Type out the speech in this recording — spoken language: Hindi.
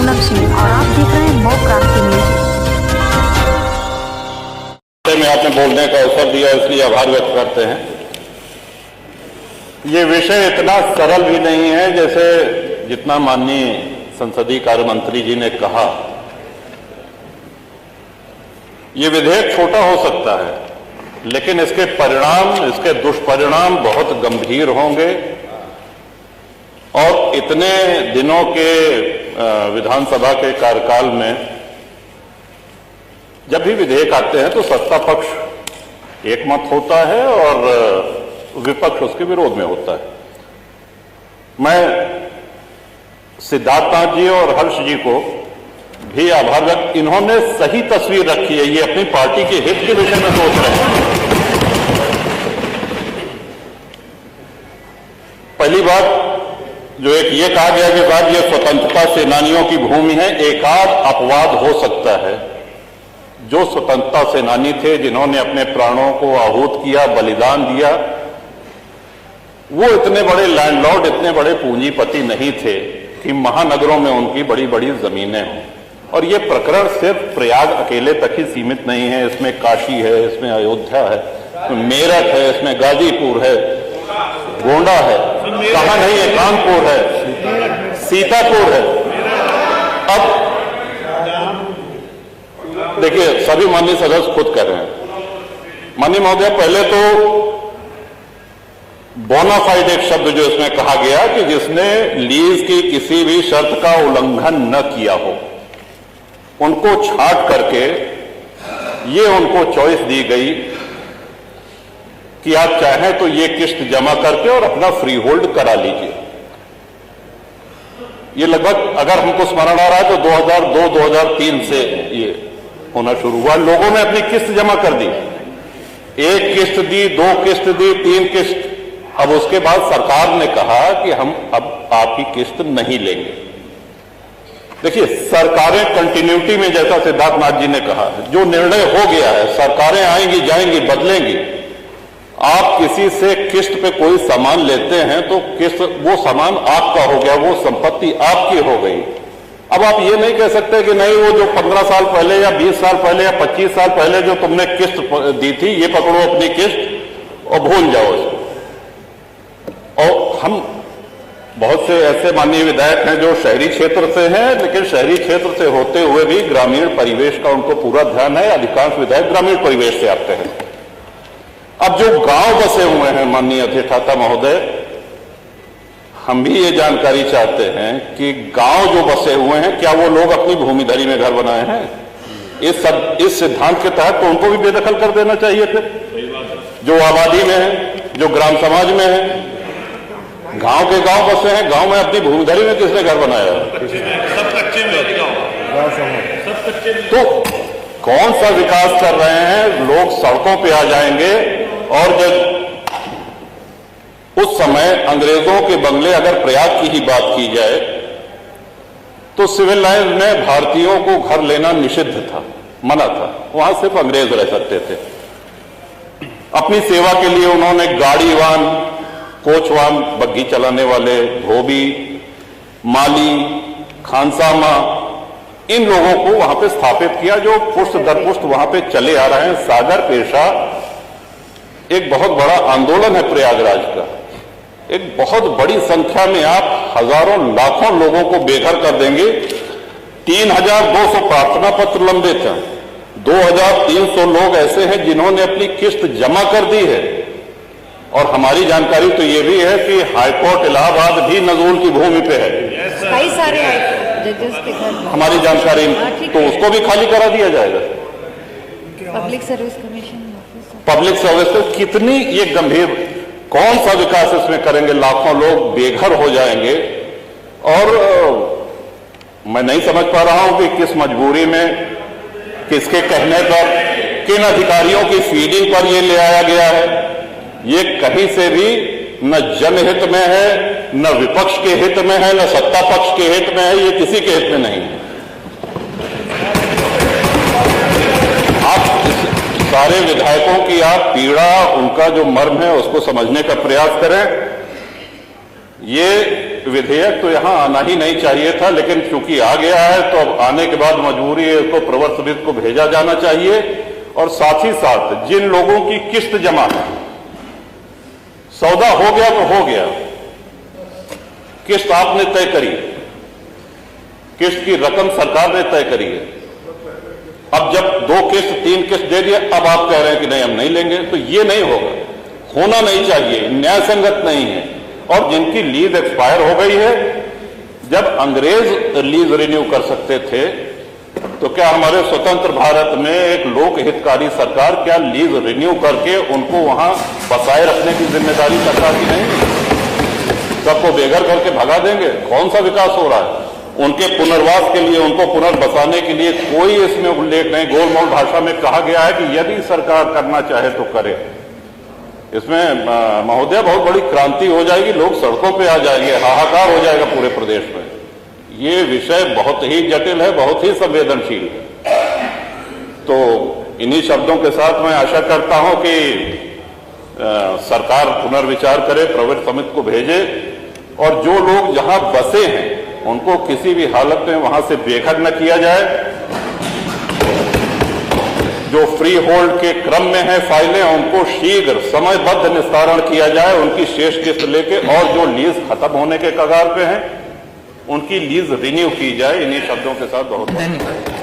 पूनम सिंह और आप देख रहे हैं मोह क्रांति न्यूज। में आपने बोलने का अवसर दिया, इसलिए आभार व्यक्त करते हैं। ये विषय इतना सरल भी नहीं है जैसे जितना माननीय संसदीय कार्य मंत्री जी ने कहा। ये विधेयक छोटा हो सकता है, लेकिन इसके परिणाम, इसके दुष्परिणाम बहुत गंभीर होंगे और इतने दिनों के विधानसभा के कार्यकाल में जब भी विधेयक आते हैं तो सत्ता पक्ष एकमत होता है और विपक्ष उसके विरोध में होता है। मैं सिद्धार्थनाथ जी और हर्ष जी को भी आभार व्यक्त, इन्होंने सही तस्वीर रखी है। ये अपनी पार्टी के हित के विषय में सोच रहे हैं। पहली बात जो एक ये कहा गया कि साहब ये स्वतंत्रता सेनानियों की भूमि है, एकाध अपवाद हो सकता है। जो स्वतंत्रता सेनानी थे, जिन्होंने अपने प्राणों को आहूत किया, बलिदान दिया, वो इतने बड़े लैंडलॉर्ड, इतने बड़े पूंजीपति नहीं थे कि महानगरों में उनकी बड़ी बड़ी जमीनें हों। और ये प्रकरण सिर्फ प्रयाग अकेले तक ही सीमित नहीं है। इसमें काशी है, इसमें अयोध्या है, इसमें मेरठ है, इसमें गाजीपुर है, गोंडा है, कहां नहीं है, कानपुर है, सीतापुर है। अब देखिए, सभी माननीय सदस्य खुद कर रहे हैं। माननीय महोदय, पहले तो बोनाफाइड एक शब्द जो इसमें कहा गया कि जिसने लीज की किसी भी शर्त का उल्लंघन न किया हो, उनको छांट करके ये उनको चॉइस दी गई कि आप चाहें तो ये किस्त जमा करके और अपना फ्री होल्ड करा लीजिए। ये लगभग, अगर हमको स्मरण आ रहा है तो 2002-2003 से ये होना शुरू हुआ। लोगों ने अपनी किस्त जमा कर दी, एक किस्त दी, दो किस्त दी, तीन किस्त। अब उसके बाद सरकार ने कहा कि हम अब आपकी किस्त नहीं लेंगे। देखिए, सरकारें कंटिन्यूटी में, जैसा सिद्धार्थनाथ जी ने कहा, जो निर्णय हो गया है, सरकारें आएंगी जाएंगी, बदलेंगी। आप किसी से किस्त पे कोई सामान लेते हैं तो किस्त, वो सामान आपका हो गया, वो संपत्ति आपकी हो गई। अब आप ये नहीं कह सकते कि नहीं, वो जो 15 साल पहले या 20 साल पहले या 25 साल पहले जो तुमने किस्त दी थी, ये पकड़ो अपनी किस्त और भूल जाओ इसको। और हम बहुत से ऐसे माननीय विधायक हैं जो शहरी क्षेत्र से हैं, लेकिन शहरी क्षेत्र से होते हुए भी ग्रामीण परिवेश का उनको पूरा ध्यान है। अधिकांश विधायक ग्रामीण परिवेश से आते हैं। अब जो गांव बसे हुए हैं, माननीय अधिष्ठाता महोदय, हम भी ये जानकारी चाहते हैं कि गांव जो बसे हुए हैं, क्या वो लोग अपनी भूमिधरी में घर बनाए हैं? इस सिद्धांत के तहत तो उनको भी बेदखल कर देना चाहिए थे। जो आबादी में है, जो ग्राम समाज में है, गांव के गांव बसे हैं, गांव में अपनी भूमिधरी में किसने घर बनाया है? सब कच्चे में। तो कौन सा विकास कर रहे हैं? लोग सड़कों पे आ जाएंगे। और जब उस समय अंग्रेजों के बंगले, अगर प्रयाग की ही बात की जाए, तो सिविल लाइन में भारतीयों को घर लेना निषिद्ध था, मना था। वहां सिर्फ अंग्रेज रह सकते थे। अपनी सेवा के लिए उन्होंने गाड़ीवान, कोचवान, बग्घी चलाने वाले, धोबी, माली, खानसामा, इन लोगों को वहां पे स्थापित किया, जो पुष्ट दर पुष्ट वहां पे चले आ रहे हैं। सागर पेशा एक बहुत बड़ा आंदोलन है प्रयागराज का। एक बहुत बड़ी संख्या में आप हजारों लाखों लोगों को बेघर कर देंगे। 3200 प्रार्थना पत्र लंबित हैं। 2300 लोग ऐसे हैं जिन्होंने अपनी किस्त जमा कर दी है। और हमारी जानकारी तो ये भी है कि हाईकोर्ट इलाहाबाद भी नजूल की भूमि पे है। कई सारे जजेस के घर, हमारी जानकारी, तो उसको भी खाली करा दिया जाएगा। Public service commission, public service, कितनी ये गंभीर, कौन सा विकास इसमें करेंगे? लाखों लोग बेघर हो जाएंगे। और मैं नहीं समझ पा रहा हूं कि किस मजबूरी में, किसके कहने पर, किन अधिकारियों की फीडिंग पर ये ले आया गया है। ये कहीं से भी न जनहित में है, न विपक्ष के हित में है, न सत्ता पक्ष के हित में है। ये किसी के हित में नहीं है। सारे विधायकों की आप पीड़ा, उनका जो मर्म है, उसको समझने का प्रयास करें। ये विधेयक तो यहां आना ही नहीं चाहिए था, लेकिन चूंकि आ गया है तो अब आने के बाद मजबूरी है, इसको प्रवर समिति को भेजा जाना चाहिए। और साथ ही साथ जिन लोगों की किस्त जमा है, सौदा हो गया तो हो गया, किस्त आपने तय करी, किस्त की रकम सरकार ने तय करी है। अब जब 2 किस्त 3 किस्त दे दिए, अब आप कह रहे हैं कि नहीं हम नहीं लेंगे, तो ये नहीं होगा, होना नहीं चाहिए, न्याय संगत नहीं है। और जिनकी लीज एक्सपायर हो गई है, जब अंग्रेज लीज रिन्यू कर सकते थे, तो क्या हमारे स्वतंत्र भारत में एक लोक हितकारी सरकार क्या लीज रिन्यू करके उनको वहां बसाए रखने की जिम्मेदारी सरकार की नहीं? सबको बेघर करके भगा देंगे? कौन सा विकास हो रहा है? उनके पुनर्वास के लिए, उनको पुनर्बसाने के लिए कोई इसमें उल्लेख नहीं। गोलमोल भाषा में कहा गया है कि यदि सरकार करना चाहे तो करे। इसमें महोदय बहुत बड़ी क्रांति हो जाएगी, लोग सड़कों पे आ जाएंगे, हाहाकार हो जाएगा पूरे प्रदेश में। ये विषय बहुत ही जटिल है, बहुत ही संवेदनशील है। तो इन्हीं शब्दों के साथ मैं आशा करता हूं कि सरकार पुनर्विचार करे, प्रवर समिति को भेजे, और जो लोग जहां बसे हैं उनको किसी भी हालत में वहां से बेघर न किया जाए। जो फ्री होल्ड के क्रम में है फाइलें, उनको शीघ्र समयबद्ध निस्तारण किया जाए, उनकी शेष किस्त लेके, और जो लीज खत्म होने के कगार पे हैं उनकी लीज रिन्यू की जाए। इन्हीं शब्दों के साथ बहुत धन्यवाद।